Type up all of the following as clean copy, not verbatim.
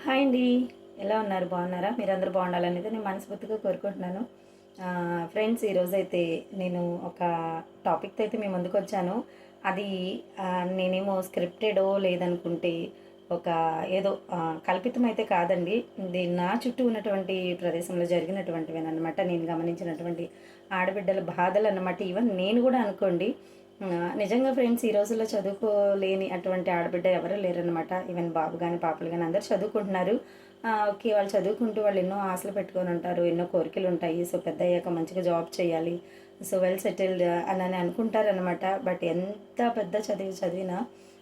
Hi అండి. ఎలా ఉన్నారు? బాగున్నారా? మీరందరూ బాగుండాలనేది నేను మనస్ఫూర్తిగా కోరుకుంటున్నాను. ఫ్రెండ్స్, ఈరోజైతే నేను ఒక టాపిక్‌తో అయితే మీ ముందుకొచ్చాను. అది నేనేమో స్క్రిప్టెడో లేదనుకుంటే ఒక ఏదో కల్పితమైతే కాదండి. ఇది నా చుట్టూ ఉన్నటువంటి ప్రదేశంలో జరిగినటువంటివేననమాట. నేను గమనించినటువంటి ఆడబిడ్డల బాధలన్నమాట. ఈవెన్ నేను కూడా అనుకోండి. నిజంగా ఫ్రెండ్స్, ఈ రోజుల్లో చదువుకోలేని అటువంటి ఆడబిడ్డ ఎవరు లేరనమాట. ఈవెన్ బాబు గాని, పాపలు గాని అందరూ చదువుకుంటున్నారు. ఓకే. వాళ్ళు చదువుకుంటూ వాళ్ళు ఎన్నో ఆశలు పెట్టుకొని ఉంటారు. ఎన్నో కోరికలు ఉంటాయి. సో, పెద్దయ్యాక మంచిగా జాబ్ చేయాలి. సో, వెల్ సెటిల్డ్ అని అనుకుంటారనమాట. బట్ ఎంత పెద్ద చదివి చదివినా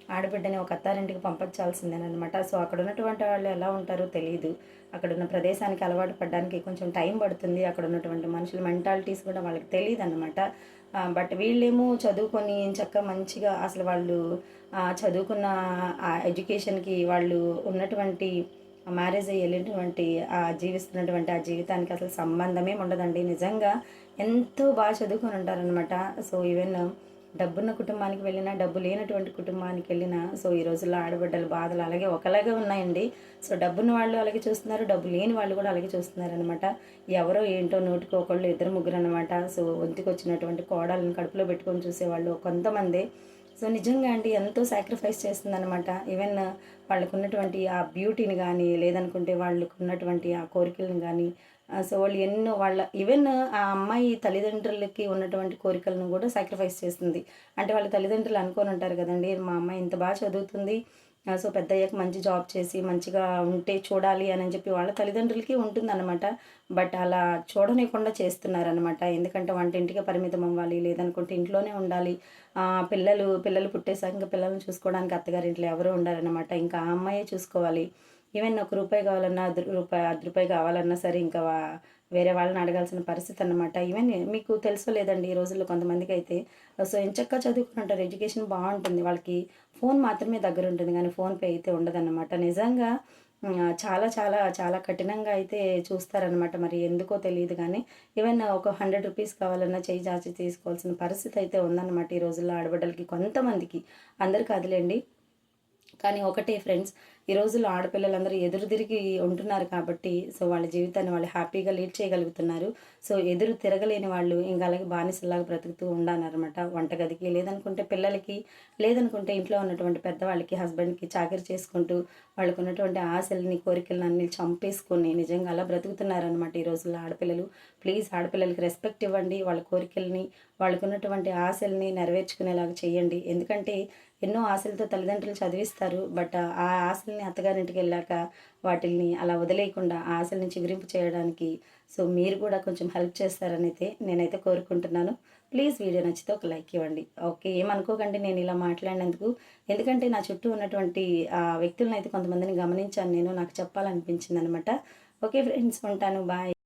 ఆడబిడ్డని ఒక అత్తారింటికి పంపించాల్సిందేనమాట. సో, అక్కడ ఉన్నటువంటి వాళ్ళు ఎలా ఉంటారో తెలీదు. అక్కడున్న ప్రదేశానికి అలవాటు పడడానికి కొంచెం టైం పడుతుంది. అక్కడ ఉన్నటువంటి మనుషుల మెంటాలిటీస్ కూడా వాళ్ళకి తెలీదనమాట. బట్ వీళ్ళేమో చదువుకొని చక్కగా మంచిగా అసలు వాళ్ళు చదువుకున్న ఎడ్యుకేషన్‌కి వాళ్ళు ఉన్నటువంటి మ్యారేజ్ అయ్యి ఎళ్ళినటువంటి జీవిస్తున్నటువంటి ఆ జీవితానికి అసలు సంబంధమే ఉండదండి. నిజంగా ఎంతో చదువుకొని ఉంటారనమాట. సో, ఈవెన్ డబ్బున్న కుటుంబానికి వెళ్ళినా, డబ్బు లేనటువంటి కుటుంబానికి వెళ్ళినా, సో, ఈ రోజుల్లో ఆడబిడ్డల బాధలు అలాగే ఒకలాగే ఉన్నాయండి. సో, డబ్బున్న వాళ్ళు అలాగే చూస్తున్నారు. డబ్బు లేని వాళ్ళు కూడా అలాగే చూస్తున్నారనమాట. ఎవరో ఏంటో నూటికి ఒకళ్ళు, ఇద్దరు ముగ్గురు అనమాట. సో, ఒంటికొచ్చినటువంటి కోడలను కడుపులో పెట్టుకొని చూసేవాళ్ళు కొంతమందే. సో, నిజంగా అండి ఎంతో సాక్రిఫైస్ చేస్తుందనమాట. ఈవెన్ వాళ్ళకున్నటువంటి ఆ బ్యూటీని గానీ, లేదనుకుంటే వాళ్ళకున్నటువంటి ఆ కోరికలను గానీ, సో, వాళ్ళు ఎన్నో వాళ్ళ ఈవెన్ ఆ అమ్మాయి తల్లిదండ్రులకి ఉన్నటువంటి కోరికలను గూడా సాక్రిఫైస్ చేస్తుంది. అంటే వాళ్ళ తల్లిదండ్రులు అనుకోనుంటారు గదండీ! మా అమ్మాయి ఇంత చదువుతుంది. సో, పెద్దయ్యాక మంచి జాబ్ చేసి మంచిగా ఉంటే చూడాలి అని చెప్పి వాళ్ళ తల్లిదండ్రులకి ఉంటుందనమాట. బట్ అలా చూడనీయకుండా చేస్తున్నారనమాట. ఎందుకంటే వంటింటికే పరిమితం అవ్వాలి. లేదనుకుంటే ఇంట్లోనే ఉండాలి. పిల్లలు పుట్టేసాక ఇంక పిల్లల్ని చూసుకోవడానికి అత్తగారింట్లో ఎవరు ఉండరనమాట. ఇంకా ఆ అమ్మాయే చూసుకోవాలి. ఈవెన్ ఒక రూపాయి కావాలన్నా, రూపాయి కావాలన్నా సరే ఇంకా వేరే వాళ్ళని అడగాల్సిన పరిస్థితి అన్నమాట. ఈవెన్ మీకు తెలుసో లేదండి, ఈ రోజుల్లో కొంతమందికైతే సో, ఎంచక్కా చదువుకుని ఉంటారు. ఎడ్యుకేషన్ బావుంటుంది. వాళ్ళకి ఫోన్ మాత్రమే దగ్గరుంటుంది గానీ ఫోన్‌పే అయితే ఉండదన్నమాట. నిజంగా చాలా చాలా చాలా కఠినంగా అయితే చూస్తారనమాట. మరి ఎందుకో తెలీదు గానీ, ఈవెన్ ఒక రూ. 100 కావాలన్నా చెయ్యి చాచి తీసుకోవాల్సిన పరిస్థితి అయితే ఉందన్నమాట ఈ రోజుల్లో ఆడబిడ్డలకి కొంతమందికి. అందరు కాదులెండి. కానీ ఒకటే ఫ్రెండ్స్, ఈ రోజుల్లో ఆడపిల్లలందరూ ఎదురు తిరిగి ఉంటున్నారు కాబట్టి, సో, వాళ్ళ జీవితాన్ని వాళ్ళు హ్యాపీగా లీడ్ చేయగలుగుతున్నారు. సో, ఎదురు తిరగలేని వాళ్ళు ఇంక అలాగే బానిసల్లాగా బ్రతుకుతూ ఉండాలనమాట. వంటగదికి, లేదనుకుంటే పిల్లలకి, లేదనుకుంటే ఇంట్లో ఉన్నటువంటి పెద్దవాళ్ళకి, హస్బెండ్‌కి చాకిరీ చేసుకుంటూ, వాళ్ళకున్నటువంటి ఆశలని, కోరికలని అన్నీ చంపేసుకొని నిజంగా అలా బ్రతుకుతున్నారనమాట ఈ రోజుల్లో ఆడపిల్లలు. ప్లీజ్ ఆడపిల్లలకి రెస్పెక్ట్ ఇవ్వండి. వాళ్ళ కోరికలని, వాళ్ళకున్నటువంటి ఆశల్ని నెరవేర్చుకునేలాగా చేయండి. ఎందుకంటే ఎన్నో ఆశలతో తల్లిదండ్రులు చదివిస్తారు. బట్ ఆ ఆశల్ని అత్తగారింటికెళ్ళాక వాటిల్ని అలా వదిలేయకుండా ఆ ఆశల్ని చిగురింపు చేయడానికి సో, మీరు కూడా కొంచెం హెల్ప్ చేస్తారనైతే నేనైతే కోరుకుంటున్నాను. ప్లీజ్ వీడియో నచ్చితే ఒక లైక్ ఇవ్వండి. ఓకే. ఏమనుకోకండి నేను ఇలా మాట్లాడినందుకు. ఎందుకంటే నా చుట్టూ ఉన్నటువంటి వ్యక్తులనైతే కొంతమందిని గమనించాను నేను. నాకు చెప్పాలనిపించిందనమాట. ఓకే ఫ్రెండ్స్, ఉంటాను. బాయ్.